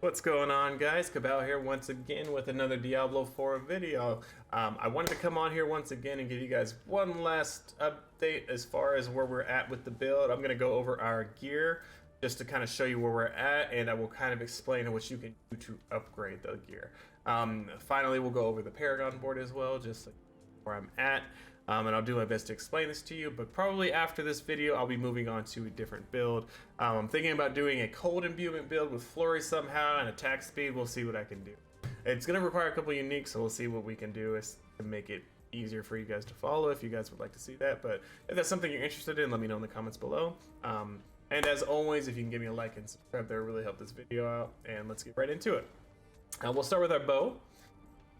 What's going on, guys? Cabal here once again with another Diablo 4 video. I wanted to come on here once again and give you guys one last update as far as where we're at with the build. I'm going to go over our gear just to kind of show you where we're at, and I will kind of explain what you can do to upgrade the gear. Finally, we'll go over the Paragon board as well, just like where I'm at. And I'll do my best to explain this to you, but probably after this video, I'll be moving on to a different build. I'm thinking about doing a cold imbuement build with flurry somehow and attack speed. We'll see what I can do. It's going to require a couple uniques, so we'll see what we can do to make it easier for you guys to follow if you guys would like to see that. But if that's something you're interested in, let me know in the comments below. And as always, if you can give me a like and subscribe, that would really help this video out. And let's get right into it. We'll start with our bow.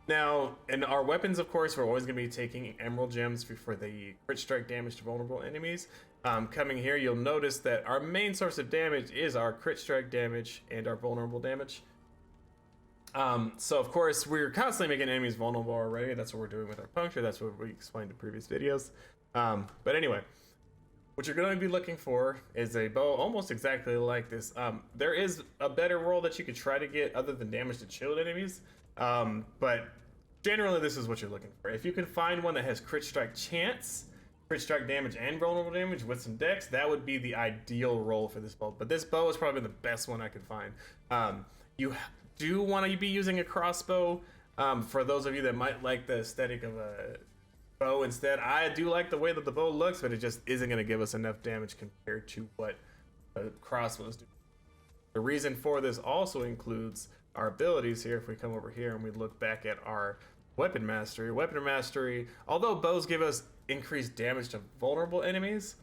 Now, in our weapons, of course, we're always going to be taking emerald gems for the crit strike damage to vulnerable enemies. Coming here, you'll notice that our main source of damage is our crit strike damage and our vulnerable damage. So, of course, we're constantly making enemies vulnerable already. That's what we're doing with our puncture. That's what we explained in previous videos. But anyway, what you're going to be looking for is a bow almost exactly like this. There is a better roll that you could try to get other than damage to chilled enemies. But generally this is what you're looking for. If you can find one that has crit strike chance, crit strike damage, and vulnerable damage with some dex, that would be the ideal roll for this bow. But this bow is probably the best one I could find. You do want to be using a crossbow. For those of you that might like the aesthetic of a bow instead, I do like the way that the bow looks, but it just isn't going to give us enough damage compared to what a crossbows do. The reason for this also includes our abilities here. If we come over here and we look back at our weapon mastery, although bows give us increased damage to vulnerable enemies,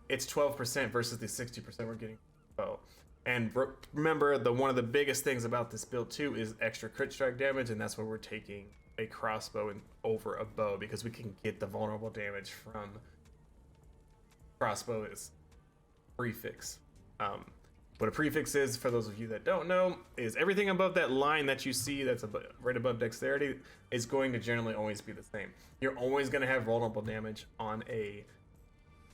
it's 12% versus the 60% we're getting with the bow. And remember, one of the biggest things about this build too is extra crit strike damage, and that's where we're taking a crossbow over a bow, because we can get the vulnerable damage from crossbow is prefix. What a prefix is, for those of you that don't know, is everything above that line that you see that's right above dexterity is going to generally always be the same. You're always going to have vulnerable damage on a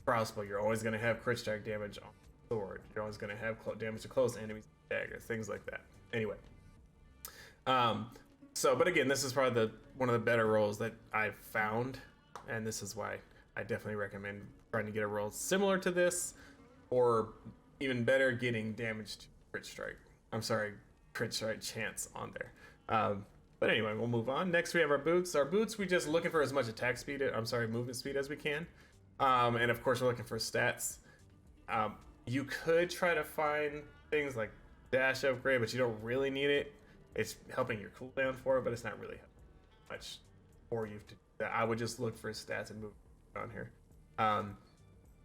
crossbow. You're always going to have crit strike damage on a sword. You're always going to have damage to close enemies, daggers, things like that. Anyway, but again, this is probably one of the better rolls that I've found, and this is why I definitely recommend trying to get a roll similar to this, or even better, getting damage to crit strike chance on there. But anyway, we'll move on. Next, we have our boots. Our boots, we just looking for as much movement speed as we can. And of course, we're looking for stats. You could try to find things like dash upgrade, but you don't really need it. It's helping your cooldown for it, but it's not really much for you to do that. I would just look for stats and move on here.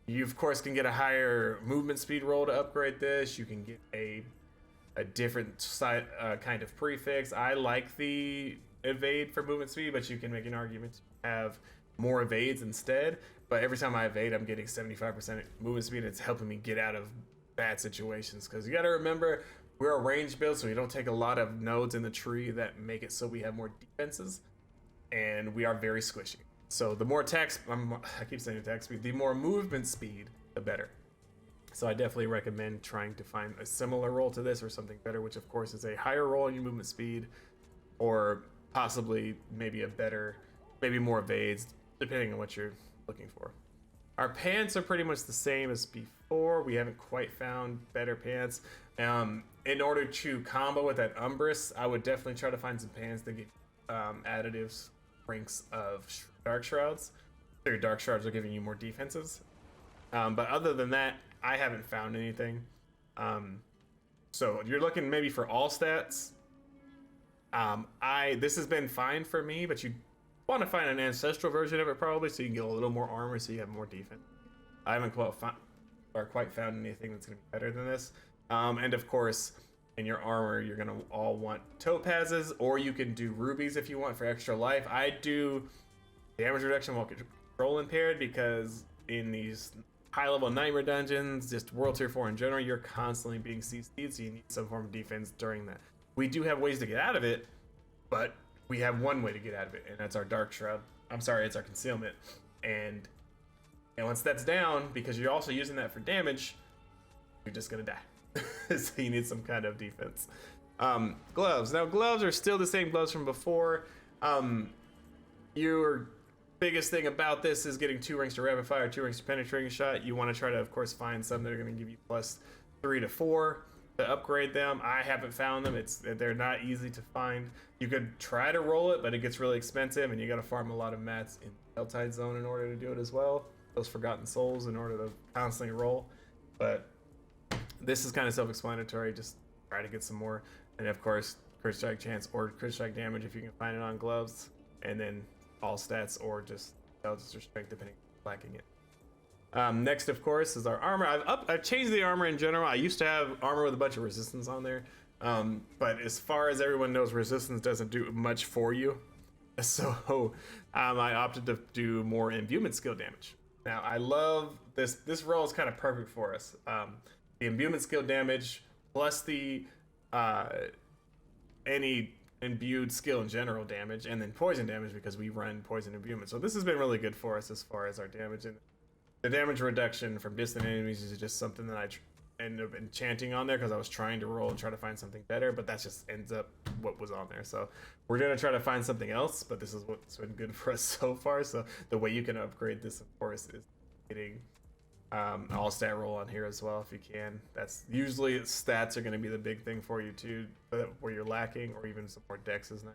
You, of course, can get a higher movement speed roll to upgrade this. You can get a different kind of prefix. I like the evade for movement speed, but you can make an argument to have more evades instead. But every time I evade, I'm getting 75% movement speed. It's helping me get out of bad situations, because you got to remember, we're a range build, so we don't take a lot of nodes in the tree that make it so we have more defenses, and we are very squishy. So the more attacks, I keep saying attack speed, the more movement speed, the better. So I definitely recommend trying to find a similar roll to this, or something better, which of course is a higher roll in your movement speed, or possibly maybe maybe more evades, depending on what you're looking for. Our pants are pretty much the same as before. We haven't quite found better pants. In order to combo with that Umbrus, I would definitely try to find some pants that get additives, ranks of Dark Shrouds. So your Dark Shrouds are giving you more defenses. But other than that, I haven't found anything. So you're looking maybe for all stats. This has been fine for me, but you want to find an ancestral version of it probably, so you can get a little more armor, so you have more defense. I haven't quite found anything that's going to be better than this. And of course, in your armor, you're going to all want topazes, or you can do rubies if you want for extra life. I do damage reduction while control impaired, because in these high-level nightmare dungeons, just World Tier 4 in general, you're constantly being CC'd, so you need some form of defense during that. We do have ways to get out of it, but we have one way to get out of it, and that's our Dark Shroud. It's our concealment. And once that's down, because you're also using that for damage, you're just gonna die. So you need some kind of defense. Gloves. Now gloves are still the same gloves from before. Your biggest thing about this is getting 2 ranks to rapid fire, 2 ranks to penetrating shot. You want to try to, of course, find some that are going to give you +3 to 4 to upgrade them. I haven't found them. They're not easy to find. You could try to roll it, but it gets really expensive, and you got to farm a lot of mats in the Helltide Zone in order to do it as well. Those Forgotten Souls in order to constantly roll. But this is kind of self-explanatory. Just try to get some more, and of course, crit strike chance or crit strike damage if you can find it on gloves, and then all stats or just intelligence or strength depending on lacking it. Next, of course, is our armor. I've changed the armor in general. I used to have armor with a bunch of resistance on there, but as far as everyone knows, resistance doesn't do much for you. So I opted to do more imbuement skill damage. Now I love this. This roll is kind of perfect for us. The imbuement skill damage plus the any imbued skill in general damage, and then poison damage because we run poison imbuement. So this has been really good for us as far as our damage. And the damage reduction from distant enemies is just something that I ended up enchanting on there because I was trying to roll and try to find something better, but that just ends up what was on there. So we're gonna try to find something else, but this is what's been good for us so far. So the way you can upgrade this, of course, is getting all stat roll on here as well if you can. That's usually stats are going to be the big thing for you too, where you're lacking, or even some more dex is nice.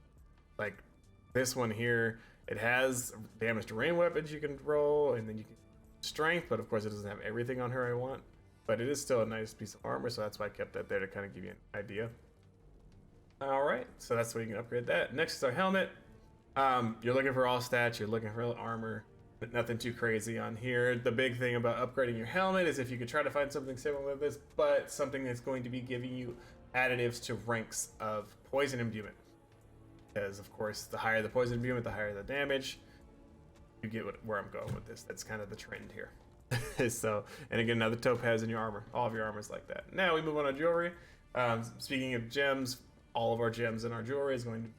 Like this one here, it has damage to rain weapons you can roll, and then you can strength, but of course it doesn't have everything on her I want, but it is still a nice piece of armor, so that's why I kept that there to kind of give you an idea. All right, so that's where you can upgrade that. Next is our helmet. You're looking for all stats, you're looking for armor, but nothing too crazy on here. The big thing about upgrading your helmet is if you could try to find something similar to this, but something that's going to be giving you additives to ranks of poison imbuement, because of course the higher the poison imbuement, the higher the damage. You get where I'm going with this. That's kind of the trend here. So, and again, another topaz in your armor. All of your armor is like that. Now we move on to jewelry. Speaking of gems, all of our gems in our jewelry is going to be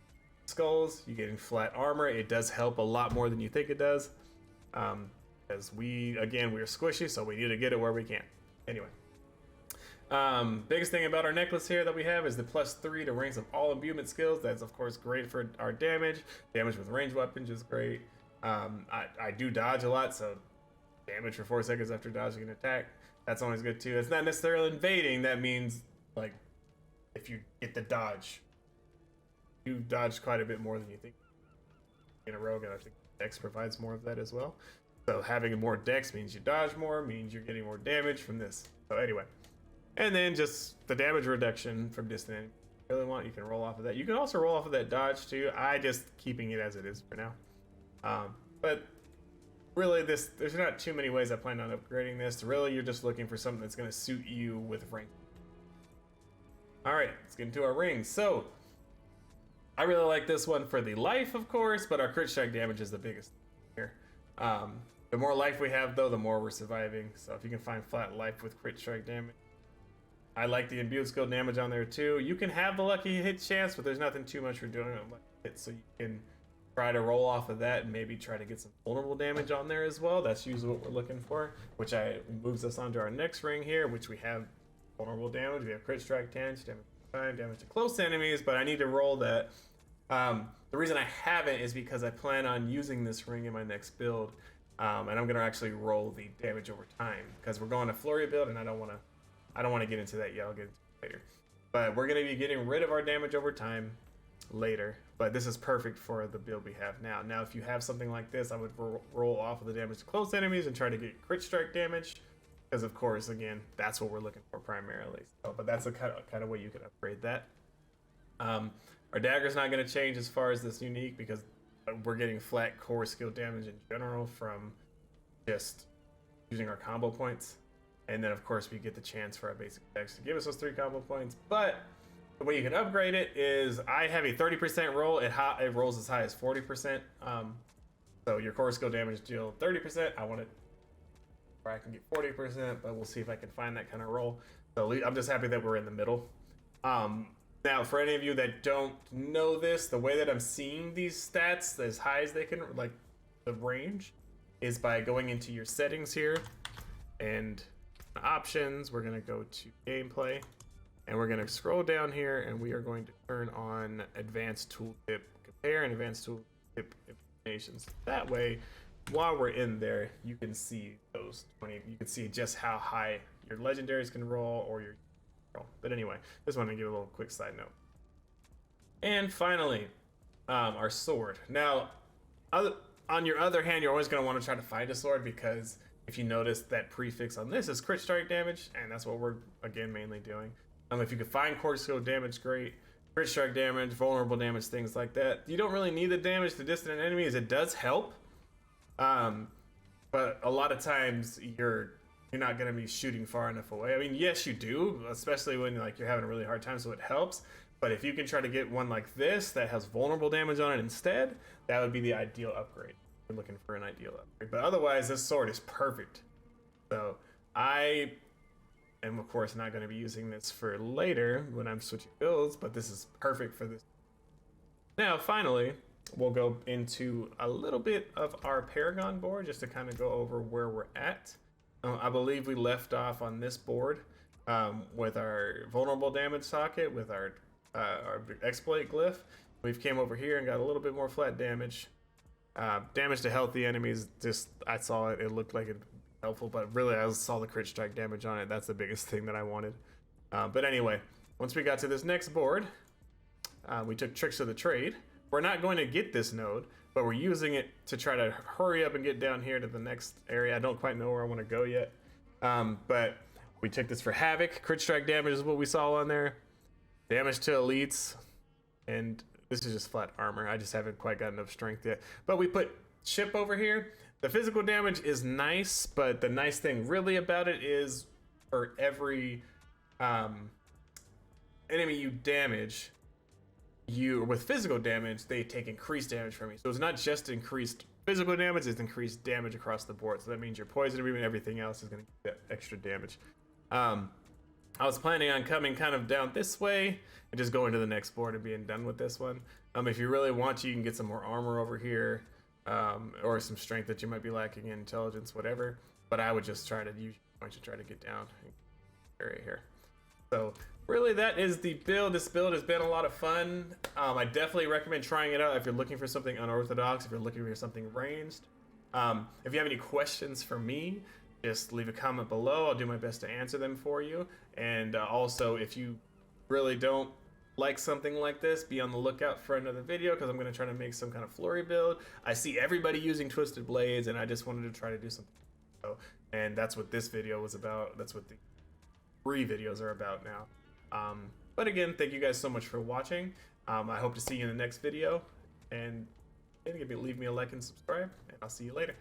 skulls. You're getting flat armor. It does help a lot more than you think it does. As we're squishy, so we need to get it where we can. Anyway, biggest thing about our necklace here that we have is the +3 to ranks of all imbuement skills. That's of course great for our damage. Damage with ranged weapons is great. I do dodge a lot, so damage for 4 seconds after dodging an attack, that's always good too. It's not necessarily invading. That means like if you get the dodge, you dodge quite a bit more than you think in a rogue, and I think Dex provides more of that as well. So having more Dex means you dodge more, means you're getting more damage from this. So anyway, and then just the damage reduction from distant enemies. If you really want, you can roll off of that. You can also roll off of that dodge too. I just keeping it as it is for now. But really, there's not too many ways I plan on upgrading this. Really, you're just looking for something that's going to suit you with rank. All right, let's get into our rings. So I really like this one for the life, of course, but our crit strike damage is the biggest here. The more life we have, though, the more we're surviving. So if you can find flat life with crit strike damage. I like the imbued skill damage on there too. You can have the lucky hit chance, but there's nothing too much for doing with lucky hits, so you can try to roll off of that and maybe try to get some vulnerable damage on there as well. That's usually what we're looking for, which moves us onto our next ring here, which we have vulnerable damage. We have crit strike damage, damage to close enemies, but I need to roll that. The reason I haven't is because I plan on using this ring in my next build, and I'm gonna actually roll the damage over time because we're going a flurry build, and I don't want to get into that yet. I'll get into it later. But we're gonna be getting rid of our damage over time later, but this is perfect for the build we have now. Now, if you have something like this, I would roll off of the damage to close enemies and try to get crit strike damage, because of course, again, that's what we're looking for primarily. So, but that's a kind of way you can upgrade that. Our dagger's not going to change as far as this unique, because we're getting flat core skill damage in general from just using our combo points, and then of course we get the chance for our basic dex to give us those 3 combo points. But the way you can upgrade it is I have a 30% roll. It rolls as high as 40%. So your core skill damage deal 30%. I want it where I can get 40%, but we'll see if I can find that kind of roll. So I'm just happy that we're in the middle. Now, for any of you that don't know this, the way that I'm seeing these stats as high as they can, like the range, is by going into your settings here and options. We're gonna go to gameplay. And we're going to scroll down here and we are going to turn on advanced tooltip compare and advanced tooltip informations. That way, while we're in there, you can see those 20, you can see just how high your legendaries can roll or your roll. But anyway, just want to give a little quick side note. And finally, our sword. Now, on your other hand, you're always going to want to try to find a sword because if you notice that prefix on this is crit strike damage, and that's what we're again mainly doing. If you could find cortical damage, great. Crit strike damage, vulnerable damage, things like that. You don't really need the damage to distant enemies. It does help, but a lot of times you're not going to be shooting far enough away. I mean, yes, you do, especially when like you're having a really hard time, so it helps. But if you can try to get one like this that has vulnerable damage on it instead, that would be the ideal upgrade. You're looking for an ideal upgrade. But otherwise, this sword is perfect. So I am, of course, not going to be using this for later when I'm switching builds, but this is perfect for this. Now, finally, we'll go into a little bit of our Paragon board just to kind of go over where we're at. I believe we left off on this board with our vulnerable damage socket, with our exploit glyph. We've came over here and got a little bit more flat damage. Damage to healthy enemies, just I saw it, it looked like it helpful, but really I saw the crit strike damage on it. That's the biggest thing that I wanted. But anyway, once we got to this next board, we took Tricks of the Trade. We're not going to get this node, but we're using it to try to hurry up and get down here to the next area. I don't quite know where I want to go yet, but we took this for Havoc. Crit strike damage is what we saw on there. Damage to elites, and this is just flat armor. I just haven't quite got enough strength yet. But we put Chip over here. The physical damage is nice, but the nice thing really about it is for every enemy you damage, with physical damage, they take increased damage from you. So it's not just increased physical damage, it's increased damage across the board. So that means your poison and everything else is going to get extra damage. I was planning on coming kind of down this way and just going to the next board and being done with this one. If you really want to, you can get some more armor over here, or some strength that you might be lacking in, intelligence, whatever. But I would just try to use points to try to get down area here. So really, that is the build. This build has been a lot of fun. I definitely recommend trying it out if you're looking for something unorthodox, if you're looking for something ranged. If you have any questions for me, just leave a comment below. I'll do my best to answer them for you. And also, if you really don't like something like this, be on the lookout for another video because I'm going to try to make some kind of flurry build. I see everybody using twisted blades, and I just wanted to try to do something. And that's what this video was about. That's what the 3 videos are about now. But again, thank you guys so much for watching. I hope to see you in the next video. And leave me a like and subscribe, and I'll see you later.